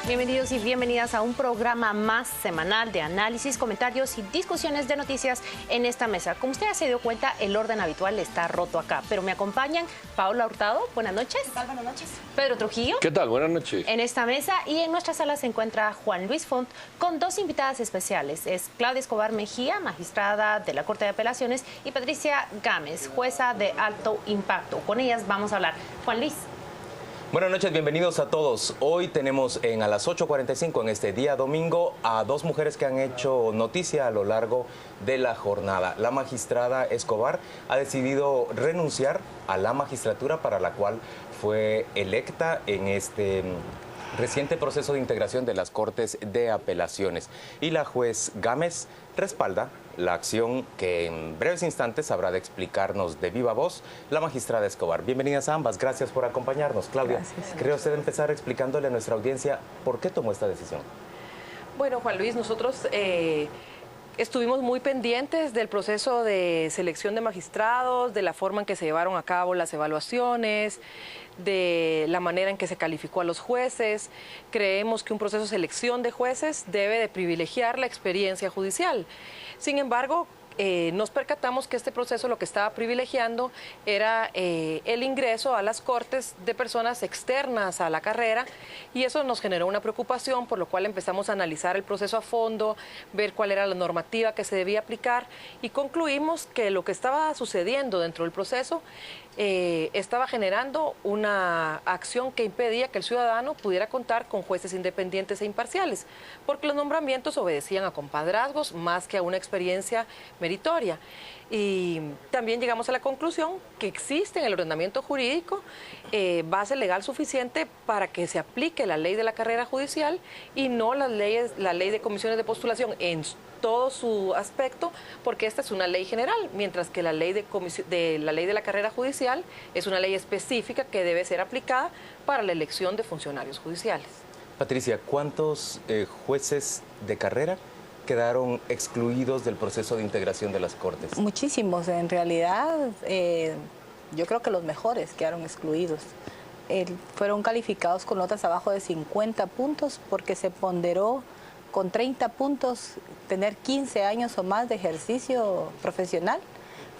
Bienvenidos y bienvenidas a un programa más semanal de análisis, comentarios y discusiones de noticias en esta mesa. Como usted ya se dio cuenta, el orden habitual está roto acá, pero me acompañan Paola Hurtado, buenas noches. ¿Qué tal? Buenas noches. Pedro Trujillo. ¿Qué tal? Buenas noches. En esta mesa y en nuestra sala se encuentra Juan Luis Font con dos invitadas especiales. Es Claudia Escobar Mejía, magistrada de la Corte de Apelaciones, y Patricia Gámez, jueza de alto impacto. Con ellas vamos a hablar. Juan Luis. Buenas noches, bienvenidos a todos. Hoy tenemos a las 8:45 en este día domingo a dos mujeres que han hecho noticia a lo largo de la jornada. La magistrada Escobar ha decidido renunciar a la magistratura para la cual fue electa en este reciente proceso de integración de las Cortes de Apelaciones. Y la juez Gámez respalda la acción que en breves instantes habrá de explicarnos de viva voz la magistrada Escobar. Bienvenidas a ambas, gracias por acompañarnos. Claudia, ¿quería usted empezar explicándole a nuestra audiencia por qué tomó esta decisión? Bueno, Juan Luis, nosotros estuvimos muy pendientes del proceso de selección de magistrados, de la forma en que se llevaron a cabo las evaluaciones, de la manera en que se calificó a los jueces. Creemos que un proceso de selección de jueces debe de privilegiar la experiencia judicial. Sin embargo, nos percatamos que este proceso lo que estaba privilegiando era el ingreso a las cortes de personas externas a la carrera, y eso nos generó una preocupación, por lo cual empezamos a analizar el proceso a fondo, ver cuál era la normativa que se debía aplicar, y concluimos que lo que estaba sucediendo dentro del proceso estaba generando una acción que impedía que el ciudadano pudiera contar con jueces independientes e imparciales, porque los nombramientos obedecían a compadrazgos más que a una experiencia meritoria. Y también llegamos a la conclusión que existe en el ordenamiento jurídico base legal suficiente para que se aplique la ley de la carrera judicial y no la ley de comisiones de postulación en todo su aspecto, porque esta es una ley general, mientras que la ley de la carrera judicial es una ley específica que debe ser aplicada para la elección de funcionarios judiciales. Patricia, ¿cuántos jueces de carrera quedaron excluidos del proceso de integración de las Cortes? Muchísimos, en realidad yo creo que los mejores quedaron excluidos. Fueron calificados con notas abajo de 50 puntos porque se ponderó con 30 puntos tener 15 años o más de ejercicio profesional,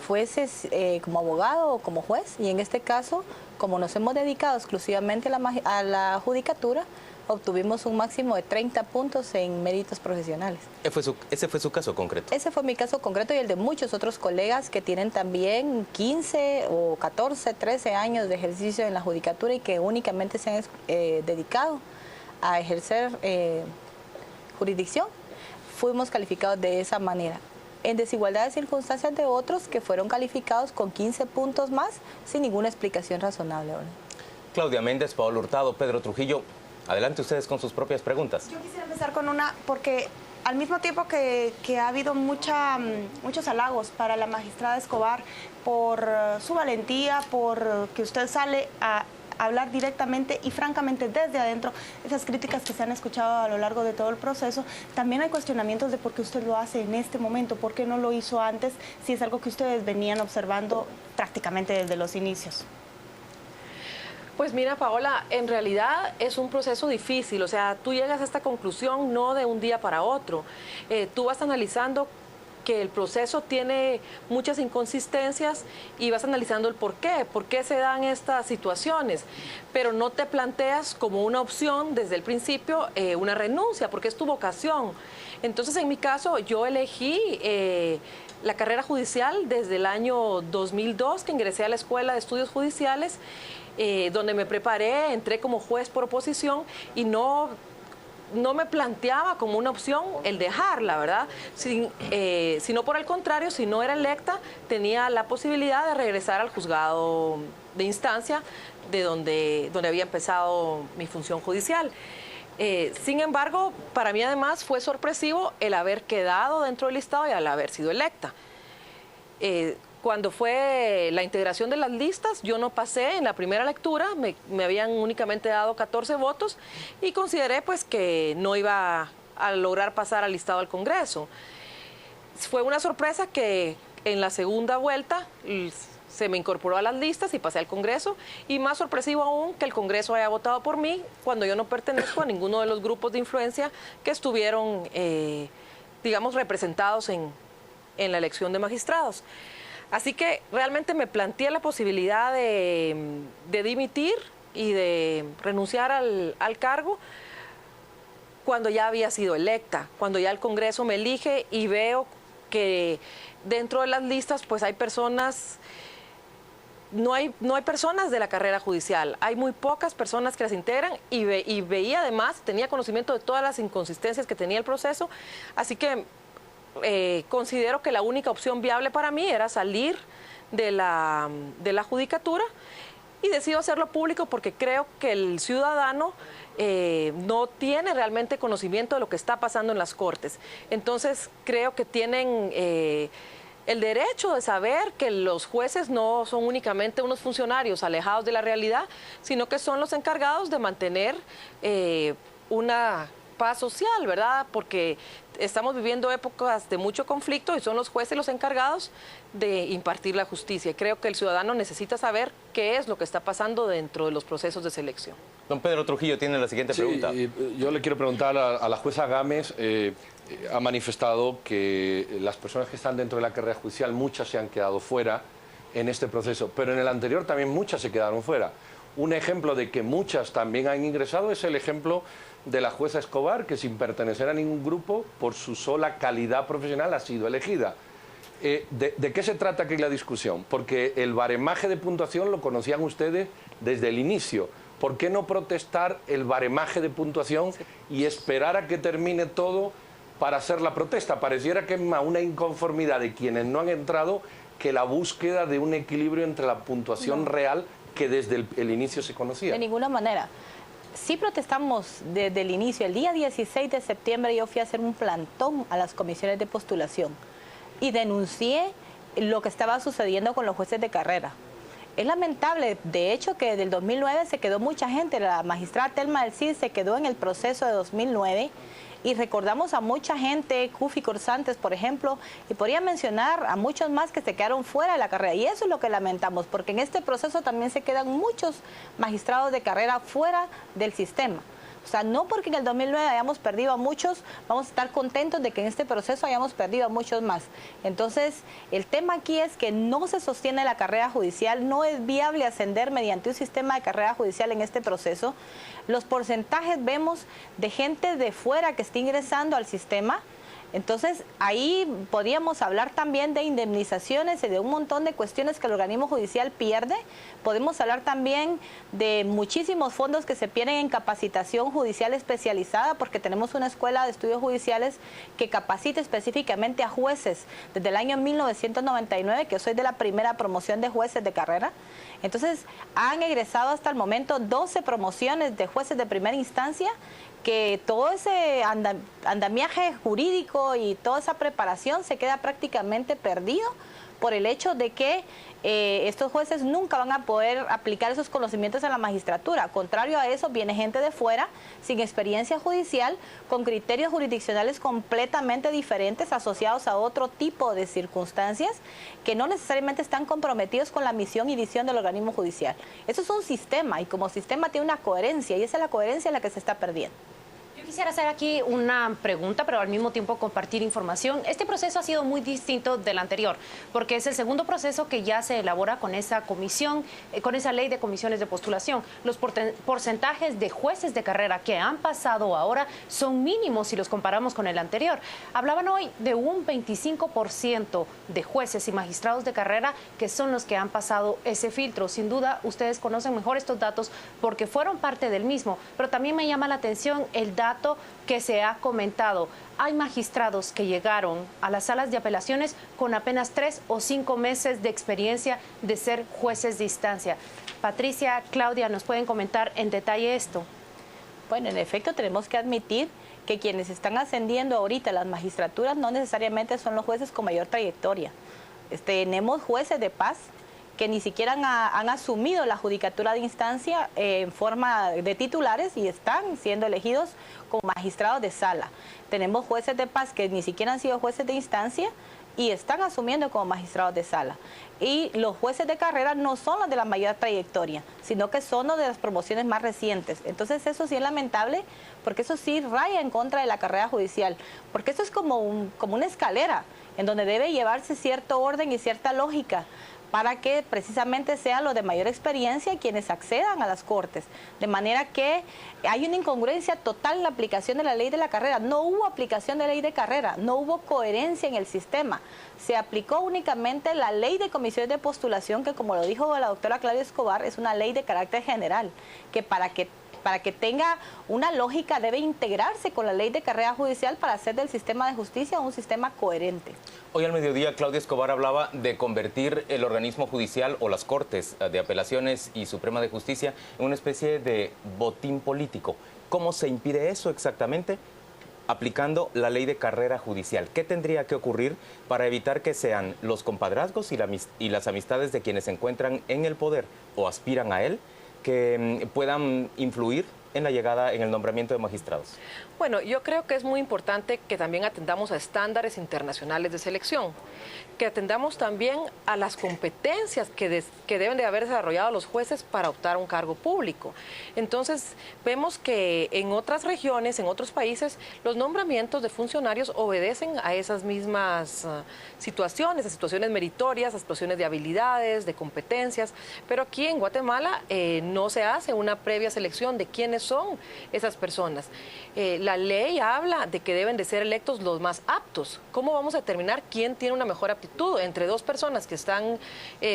fueses como abogado o como juez, y en este caso, como nos hemos dedicado exclusivamente a la judicatura, obtuvimos un máximo de 30 puntos en méritos profesionales. ¿Ese fue su caso concreto? Ese fue mi caso concreto y el de muchos otros colegas que tienen también 15 o 14, 13 años de ejercicio en la judicatura y que únicamente se han dedicado a ejercer jurisdicción. Fuimos calificados de esa manera, en desigualdad de circunstancias de otros que fueron calificados con 15 puntos más sin ninguna explicación razonable. Claudia Méndez, Paola Hurtado, Pedro Trujillo, adelante ustedes con sus propias preguntas. Yo quisiera empezar con una, porque al mismo tiempo que ha habido muchos halagos para la magistrada Escobar por su valentía, por que usted sale a hablar directamente y francamente desde adentro, esas críticas que se han escuchado a lo largo de todo el proceso, también hay cuestionamientos de por qué usted lo hace en este momento, por qué no lo hizo antes, si es algo que ustedes venían observando prácticamente desde los inicios. Pues mira, Paola, en realidad es un proceso difícil, o sea, tú llegas a esta conclusión no de un día para otro, tú vas analizando que el proceso tiene muchas inconsistencias y vas analizando el por qué se dan estas situaciones, pero no te planteas como una opción desde el principio una renuncia, porque es tu vocación. Entonces, en mi caso, yo elegí la carrera judicial desde el año 2002, que ingresé a la Escuela de Estudios Judiciales, donde me preparé, entré como juez por oposición y no me planteaba como una opción el dejarla, ¿verdad? Sino por el contrario, si no era electa, tenía la posibilidad de regresar al juzgado de instancia de donde había empezado mi función judicial. Sin embargo, para mí además fue sorpresivo el haber quedado dentro del listado y el haber sido electa. Cuando fue la integración de las listas, yo no pasé en la primera lectura, me habían únicamente dado 14 votos y consideré pues que no iba a lograr pasar al listado al Congreso. Fue una sorpresa que en la segunda vuelta se me incorporó a las listas y pasé al Congreso, y más sorpresivo aún que el Congreso haya votado por mí cuando yo no pertenezco a ninguno de los grupos de influencia que estuvieron, digamos, representados en la elección de magistrados. Así que realmente me planteé la posibilidad de dimitir y de renunciar al cargo cuando ya había sido electa, cuando ya el Congreso me elige y veo que dentro de las listas pues hay personas, no hay personas de la carrera judicial, hay muy pocas personas que las integran y veía además, tenía conocimiento de todas las inconsistencias que tenía el proceso, así que considero que la única opción viable para mí era salir de la judicatura y decido hacerlo público porque creo que el ciudadano no tiene realmente conocimiento de lo que está pasando en las Cortes. Entonces creo que tienen el derecho de saber que los jueces no son únicamente unos funcionarios alejados de la realidad, sino que son los encargados de mantener una paz social, ¿verdad? Porque estamos viviendo épocas de mucho conflicto y son los jueces los encargados de impartir la justicia. Y creo que el ciudadano necesita saber qué es lo que está pasando dentro de los procesos de selección. Don Pedro Trujillo tiene la siguiente pregunta. Yo le quiero preguntar a la jueza Gámez, ha manifestado que las personas que están dentro de la carrera judicial, muchas se han quedado fuera en este proceso, pero en el anterior también muchas se quedaron fuera. Un ejemplo de que muchas también han ingresado es el ejemplo de la jueza Escobar, que sin pertenecer a ningún grupo, por su sola calidad profesional ha sido elegida. ¿De qué se trata aquí la discusión? Porque el baremaje de puntuación lo conocían ustedes desde el inicio. ¿Por qué no protestar el baremaje de puntuación y esperar a que termine todo para hacer la protesta? Pareciera que es más una inconformidad de quienes no han entrado que la búsqueda de un equilibrio entre la puntuación real que desde el inicio se conocía. De ninguna manera. Sí protestamos desde el inicio. El día 16 de septiembre yo fui a hacer un plantón a las comisiones de postulación y denuncié lo que estaba sucediendo con los jueces de carrera. Es lamentable, de hecho, que desde el 2009 se quedó mucha gente. La magistrada Telma del Cid se quedó en el proceso de 2009 y recordamos a mucha gente, Cufi Corsantes, por ejemplo, y podría mencionar a muchos más que se quedaron fuera de la carrera. Y eso es lo que lamentamos, porque en este proceso también se quedan muchos magistrados de carrera fuera del sistema. O sea, no porque en el 2009 hayamos perdido a muchos, vamos a estar contentos de que en este proceso hayamos perdido a muchos más. Entonces, el tema aquí es que no se sostiene la carrera judicial, no es viable ascender mediante un sistema de carrera judicial en este proceso. Los porcentajes vemos de gente de fuera que está ingresando al sistema. Entonces, ahí podríamos hablar también de indemnizaciones y de un montón de cuestiones que el organismo judicial pierde. Podemos hablar también de muchísimos fondos que se pierden en capacitación judicial especializada, porque tenemos una escuela de estudios judiciales que capacita específicamente a jueces desde el año 1999, que yo soy de la primera promoción de jueces de carrera. Entonces, han egresado hasta el momento 12 promociones de jueces de primera instancia, que todo ese andamiaje jurídico y toda esa preparación se queda prácticamente perdido por el hecho de que estos jueces nunca van a poder aplicar esos conocimientos en la magistratura. Contrario a eso, viene gente de fuera, sin experiencia judicial, con criterios jurisdiccionales completamente diferentes, asociados a otro tipo de circunstancias, que no necesariamente están comprometidos con la misión y visión del organismo judicial. Eso es un sistema, y como sistema tiene una coherencia, y esa es la coherencia en la que se está perdiendo. Yo quisiera hacer aquí una pregunta, pero al mismo tiempo compartir información. Este proceso ha sido muy distinto del anterior, porque es el segundo proceso que ya se elabora con esa comisión, con esa ley de comisiones de postulación. Los porcentajes de jueces de carrera que han pasado ahora son mínimos si los comparamos con el anterior. Hablaban hoy de un 25% de jueces y magistrados de carrera que son los que han pasado ese filtro. Sin duda, ustedes conocen mejor estos datos porque fueron parte del mismo, pero también me llama la atención el dato que se ha comentado. Hay magistrados que llegaron a las salas de apelaciones con apenas 3 o 5 meses de experiencia de ser jueces de instancia. Patricia, Claudia, ¿nos pueden comentar en detalle esto? Bueno, en efecto tenemos que admitir que quienes están ascendiendo ahorita a las magistraturas no necesariamente son los jueces con mayor trayectoria. Tenemos jueces de paz que ni siquiera han asumido la judicatura de instancia en forma de titulares y están siendo elegidos como magistrados de sala. Tenemos jueces de paz que ni siquiera han sido jueces de instancia y están asumiendo como magistrados de sala. Y los jueces de carrera no son los de la mayor trayectoria, sino que son los de las promociones más recientes. Entonces eso sí es lamentable, porque eso sí raya en contra de la carrera judicial, porque eso es como una escalera, en donde debe llevarse cierto orden y cierta lógica, para que precisamente sean los de mayor experiencia quienes accedan a las cortes. De manera que hay una incongruencia total en la aplicación de la ley de la carrera. No hubo aplicación de ley de carrera, no hubo coherencia en el sistema. Se aplicó únicamente la ley de comisiones de postulación, que como lo dijo la doctora Claudia Escobar, es una ley de carácter general, que para que tenga una lógica debe integrarse con la ley de carrera judicial para hacer del sistema de justicia un sistema coherente. Hoy al mediodía Claudia Escobar hablaba de convertir el organismo judicial o las Cortes de Apelaciones y Suprema de Justicia en una especie de botín político. ¿Cómo se impide eso exactamente? Aplicando la ley de carrera judicial. ¿Qué tendría que ocurrir para evitar que sean los compadrazgos y las amistades de quienes se encuentran en el poder o aspiran a él que puedan influir en la llegada, en el nombramiento de magistrados? Bueno, yo creo que es muy importante que también atendamos a estándares internacionales de selección, que atendamos también a las competencias que deben de haber desarrollado los jueces para optar a un cargo público. Entonces, vemos que en otras regiones, en otros países, los nombramientos de funcionarios obedecen a esas mismas situaciones, a situaciones meritorias, a situaciones de habilidades, de competencias, pero aquí en Guatemala no se hace una previa selección de quiénes son esas personas. La ley habla de que deben de ser electos los más aptos. ¿Cómo vamos a determinar quién tiene una mejor aptitud? Entre dos personas que están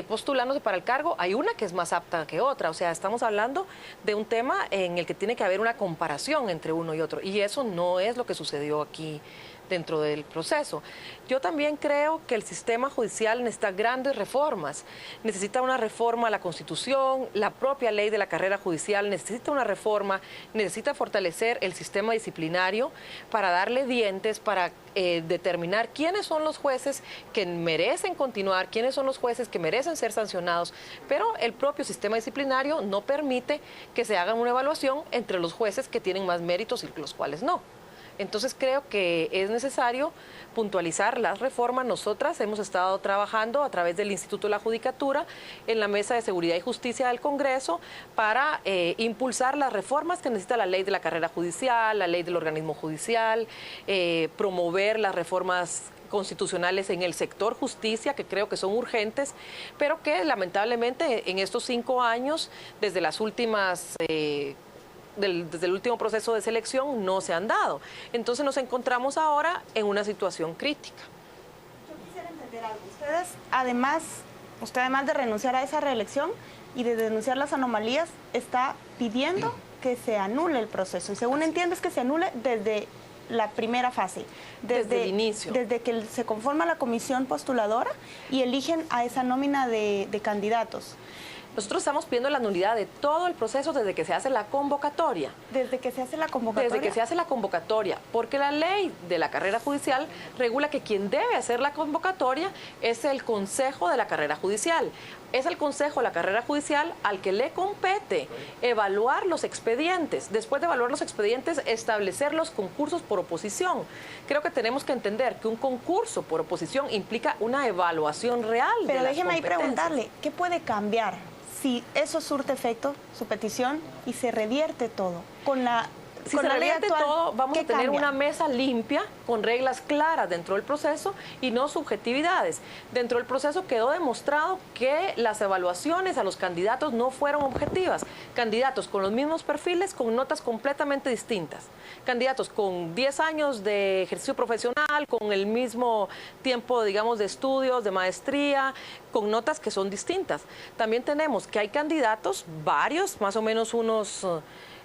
postulándose para el cargo, hay una que es más apta que otra. O sea, estamos hablando de un tema en el que tiene que haber una comparación entre uno y otro. Y eso no es lo que sucedió aquí dentro del proceso. Yo también creo que el sistema judicial necesita grandes reformas. Necesita una reforma a la Constitución, la propia ley de la carrera judicial necesita una reforma, necesita fortalecer el sistema disciplinario para darle dientes, para determinar quiénes son los jueces que merecen continuar, quiénes son los jueces que merecen ser sancionados, pero el propio sistema disciplinario no permite que se haga una evaluación entre los jueces que tienen más méritos y los cuales no. Entonces creo que es necesario puntualizar las reformas. Nosotras hemos estado trabajando a través del Instituto de la Judicatura en la Mesa de Seguridad y Justicia del Congreso para impulsar las reformas que necesita la ley de la carrera judicial, la ley del organismo judicial, promover las reformas constitucionales en el sector justicia, que creo que son urgentes, pero que lamentablemente en estos 5 años, desde las últimas desde el último proceso de selección no se han dado. Entonces nos encontramos ahora en una situación crítica. Yo quisiera entender algo. Usted además de renunciar a esa reelección y de denunciar las anomalías, está pidiendo que se anule el proceso. Y según entiendo es que se anule desde la primera fase. Desde el inicio. Desde que se conforma la comisión postuladora y eligen a esa nómina de candidatos. Nosotros estamos pidiendo la nulidad de todo el proceso desde que se hace la convocatoria. ¿Desde que se hace la convocatoria? Desde que se hace la convocatoria, porque la ley de la carrera judicial regula que quien debe hacer la convocatoria es el Consejo de la Carrera Judicial. Es el Consejo de la Carrera Judicial al que le compete evaluar los expedientes. Después de evaluar los expedientes, establecer los concursos por oposición. Creo que tenemos que entender que un concurso por oposición implica una evaluación real de las competencias. Pero déjeme ahí preguntarle, ¿qué puede cambiar si eso surte efecto, su petición, y se revierte todo? Si se revierte todo, vamos a tener una mesa limpia, con reglas claras dentro del proceso y no subjetividades. Dentro del proceso quedó demostrado que las evaluaciones a los candidatos no fueron objetivas. Candidatos con los mismos perfiles, con notas completamente distintas. Candidatos con 10 años de ejercicio profesional, con el mismo tiempo, digamos, de estudios, de maestría, con notas que son distintas. También tenemos que hay candidatos, varios, más o menos unos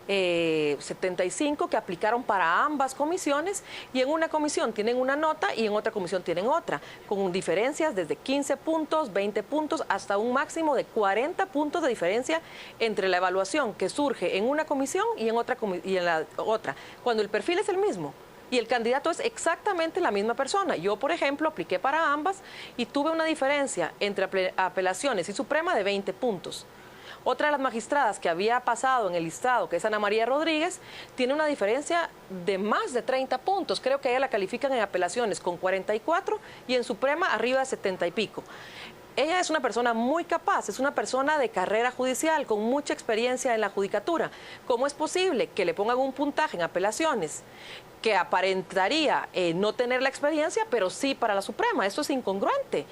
75 que aplicaron para ambas comisiones, y en una comisión tienen una nota y en otra comisión tienen otra, con diferencias desde 15 puntos, 20 puntos, hasta un máximo de 40 puntos de diferencia entre la evaluación que surge en una comisión y en la otra, cuando el perfil es el mismo y el candidato es exactamente la misma persona. Yo, por ejemplo, apliqué para ambas y tuve una diferencia entre apelaciones y Suprema de 20 puntos. Otra de las magistradas que había pasado en el listado, que es Ana María Rodríguez, tiene una diferencia de más de 30 puntos. Creo que a ella la califican en apelaciones con 44 y en Suprema arriba de 70 y pico. Ella es una persona muy capaz, es una persona de carrera judicial, con mucha experiencia en la judicatura. ¿Cómo es posible que le pongan un puntaje en apelaciones que aparentaría no tener la experiencia, pero sí para la Suprema? Eso es incongruente.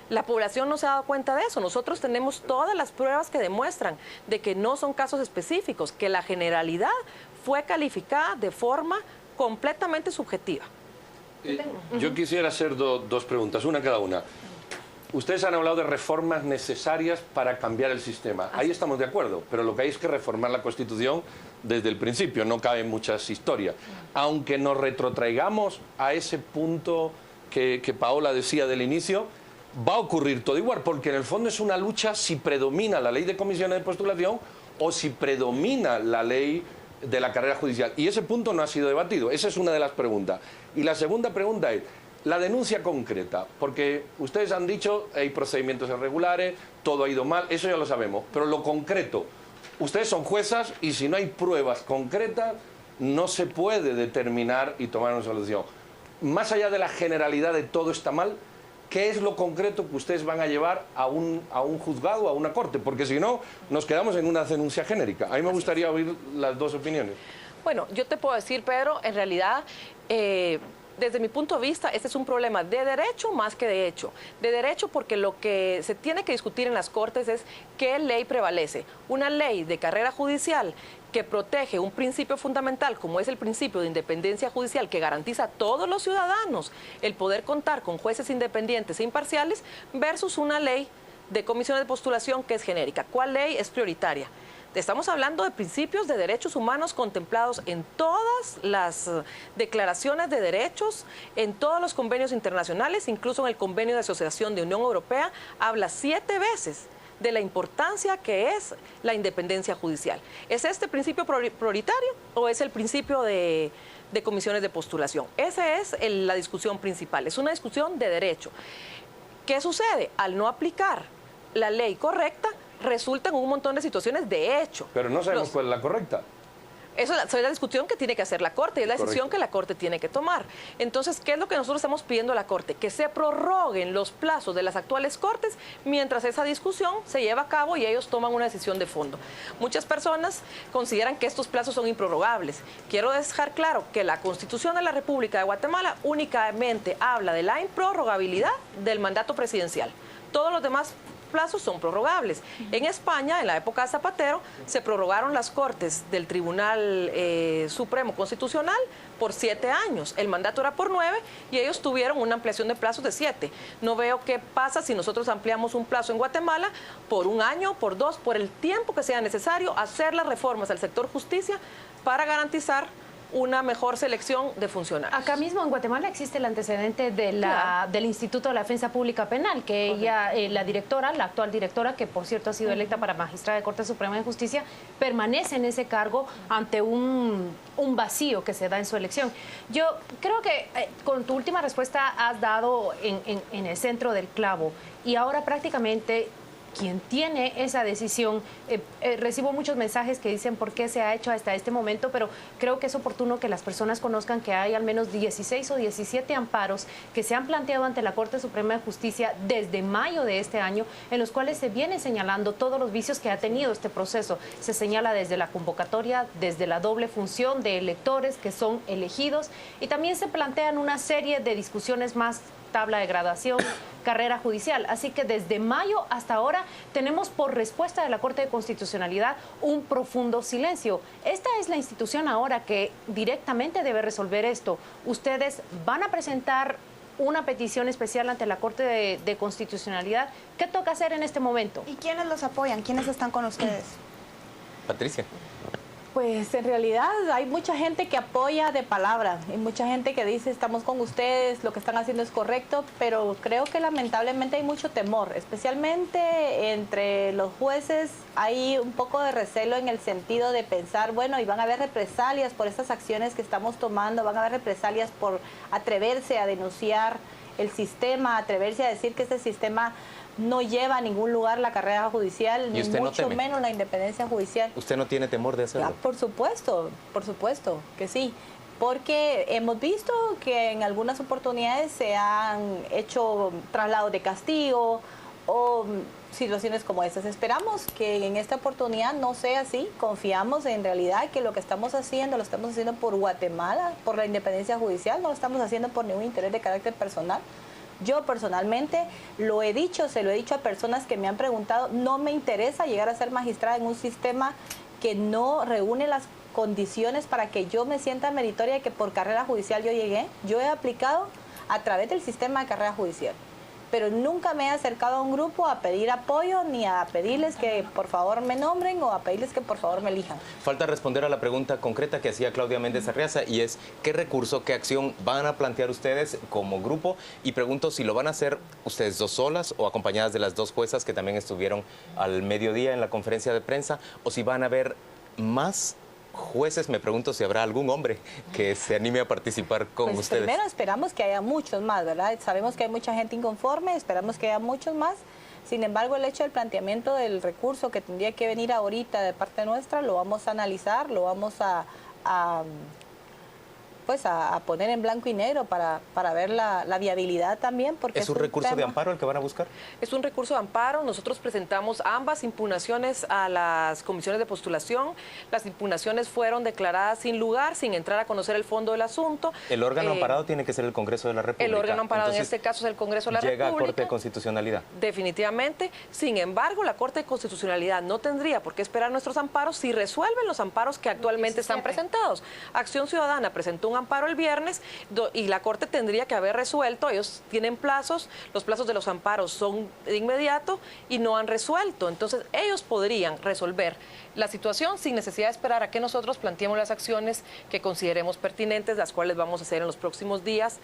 La población no se ha dado cuenta de eso. Nosotros tenemos todas las pruebas que demuestran de que no son casos específicos, que la generalidad fue calificada de forma completamente subjetiva. Yo quisiera hacer dos preguntas, una cada una. Ustedes han hablado de reformas necesarias para cambiar el sistema. Ahí estamos de acuerdo, pero lo que hay es que reformar la Constitución desde el principio. No caben muchas historias. Aunque nos retrotraigamos a ese punto que Paola decía del inicio, va a ocurrir todo igual, porque en el fondo es una lucha si predomina la ley de comisiones de postulación o si predomina la ley de la carrera judicial. Y ese punto no ha sido debatido. Esa es una de las preguntas. Y la segunda pregunta es la denuncia concreta, porque ustedes han dicho hay procedimientos irregulares, todo ha ido mal, eso ya lo sabemos, pero lo concreto, ustedes son juezas y si no hay pruebas concretas no se puede determinar y tomar una solución. Más allá de la generalidad de todo está mal, ¿qué es lo concreto que ustedes van a llevar a un juzgado, a una corte? Porque si no, nos quedamos en una denuncia genérica. A mí me gustaría oír las dos opiniones. Bueno, yo te puedo decir, Pedro, en realidad, desde mi punto de vista, este es un problema de derecho más que de hecho. De derecho porque lo que se tiene que discutir en las Cortes es qué ley prevalece. Una ley de carrera judicial que protege un principio fundamental, como es el principio de independencia judicial, que garantiza a todos los ciudadanos el poder contar con jueces independientes e imparciales, versus una ley de comisiones de postulación que es genérica. ¿Cuál ley es prioritaria? Estamos hablando de principios de derechos humanos contemplados en todas las declaraciones de derechos, en todos los convenios internacionales, incluso en el convenio de asociación de Unión Europea, habla 7 veces de la importancia que es la independencia judicial. ¿Es este principio prioritario o es el principio de comisiones de postulación? Esa es la discusión principal, es una discusión de derecho. ¿Qué sucede? Al no aplicar la ley correcta, resultan un montón de situaciones de hecho. Pero no sabemos cuál es la correcta. Esa es la discusión que tiene que hacer la Corte, es la decisión que la Corte tiene que tomar. Entonces, ¿qué es lo que nosotros estamos pidiendo a la Corte? Que se prorroguen los plazos de las actuales Cortes mientras esa discusión se lleva a cabo y ellos toman una decisión de fondo. Muchas personas consideran que estos plazos son improrrogables. Quiero dejar claro que la Constitución de la República de Guatemala únicamente habla de la improrrogabilidad del mandato presidencial. Todos los demás plazos son prorrogables. En España, en la época de Zapatero, se prorrogaron las Cortes del Tribunal Supremo Constitucional por 7 años. El mandato era por 9 y ellos tuvieron una ampliación de plazos de 7. No veo qué pasa si nosotros ampliamos un plazo en Guatemala por 1 año, por 2, por el tiempo que sea necesario, hacer las reformas al sector justicia para garantizar una mejor selección de funcionarios. Acá mismo en Guatemala existe el antecedente de del Instituto de la Defensa Pública Penal, que ella, la directora, la actual directora, que por cierto ha sido electa para magistrada de Corte Suprema de Justicia, permanece en ese cargo ante un vacío que se da en su elección. Yo creo que con tu última respuesta has dado en el centro del clavo y ahora prácticamente quien tiene esa decisión, recibo muchos mensajes que dicen por qué se ha hecho hasta este momento, pero creo que es oportuno que las personas conozcan que hay al menos 16 o 17 amparos que se han planteado ante la Corte Suprema de Justicia desde mayo de este año, en los cuales se viene señalando todos los vicios que ha tenido este proceso. Se señala desde la convocatoria, desde la doble función de electores que son elegidos, y también se plantean una serie de discusiones más, tabla de graduación, carrera judicial. Así que desde mayo hasta ahora tenemos por respuesta de la Corte de Constitucionalidad un profundo silencio. Esta es la institución ahora que directamente debe resolver esto. Ustedes van a presentar una petición especial ante la Corte de Constitucionalidad. ¿Qué toca hacer en este momento? ¿Y quiénes los apoyan? ¿Quiénes están con ustedes? Patricia. Pues en realidad hay mucha gente que apoya de palabra, hay mucha gente que dice estamos con ustedes, lo que están haciendo es correcto, pero creo que lamentablemente hay mucho temor, especialmente entre los jueces hay un poco de recelo en el sentido de pensar, bueno, y van a haber represalias por estas acciones que estamos tomando, van a haber represalias por atreverse a denunciar el sistema, atreverse a decir que este sistema no lleva a ningún lugar la carrera judicial, ¿Y ni usted no mucho teme? menos la independencia judicial. ¿Usted no tiene temor de hacerlo? Por supuesto que sí. Porque hemos visto que en algunas oportunidades se han hecho traslados de castigo o situaciones como estas. Esperamos que en esta oportunidad no sea así. Confiamos en realidad que lo que estamos haciendo, lo estamos haciendo por Guatemala, por la independencia judicial, no lo estamos haciendo por ningún interés de carácter personal. Yo personalmente lo he dicho, se lo he dicho a personas que me han preguntado, no me interesa llegar a ser magistrada en un sistema que no reúne las condiciones para que yo me sienta meritoria de que por carrera judicial yo llegué. Yo he aplicado a través del sistema de carrera judicial, pero nunca me he acercado a un grupo a pedir apoyo ni a pedirles que por favor me nombren o a pedirles que por favor me elijan. Falta responder a la pregunta concreta que hacía Claudia Méndez Arriaza, y es ¿qué recurso, qué acción van a plantear ustedes como grupo? Y pregunto si lo van a hacer ustedes dos solas o acompañadas de las dos juezas que también estuvieron al mediodía en la conferencia de prensa, o si van a haber más jueces. Me pregunto si habrá algún hombre que se anime a participar con ustedes. Primero esperamos que haya muchos más, ¿verdad? Sabemos que hay mucha gente inconforme, esperamos que haya muchos más. Sin embargo, el hecho del planteamiento del recurso que tendría que venir ahorita de parte nuestra, lo vamos a analizar, lo vamos a poner en blanco y negro para ver la viabilidad también. Porque ¿Es un recurso de amparo el que van a buscar? Es un recurso de amparo. Nosotros presentamos ambas impugnaciones a las comisiones de postulación. Las impugnaciones fueron declaradas sin lugar, sin entrar a conocer el fondo del asunto. El órgano amparado tiene que ser el Congreso de la República. El órgano amparado Entonces, en este caso es el Congreso de la República. Llega a Corte de Constitucionalidad. Definitivamente. Sin embargo, la Corte de Constitucionalidad no tendría por qué esperar nuestros amparos si resuelven los amparos que actualmente están presentados. Acción Ciudadana presentó un amparo el viernes y la Corte tendría que haber resuelto. Ellos tienen plazos, los plazos de los amparos son de inmediato y no han resuelto. Entonces, ellos podrían resolver la situación sin necesidad de esperar a que nosotros planteemos las acciones que consideremos pertinentes, las cuales vamos a hacer en los próximos días.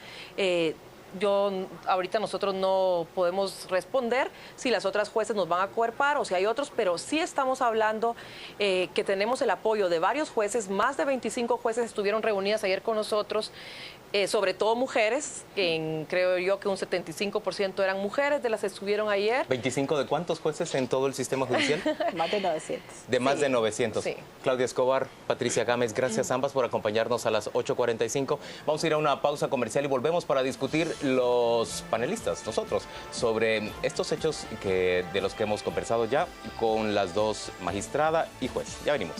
Ahorita nosotros no podemos responder si las otras jueces nos van a coerpar o si hay otros, pero sí estamos hablando que tenemos el apoyo de varios jueces. Más de 25 jueces estuvieron reunidas ayer con nosotros, sobre todo mujeres, que creo yo que un 75% eran mujeres de las que estuvieron ayer. ¿25 de cuántos jueces en todo el sistema judicial? Más de 900. De más de 900. Sí. Claudia Escobar, Patricia Gámez, gracias ambas por acompañarnos a las 8:45. Vamos a ir a una pausa comercial y volvemos para discutir los panelistas, nosotros, sobre estos hechos de los que hemos conversado ya con las dos, magistrada y juez. Ya venimos.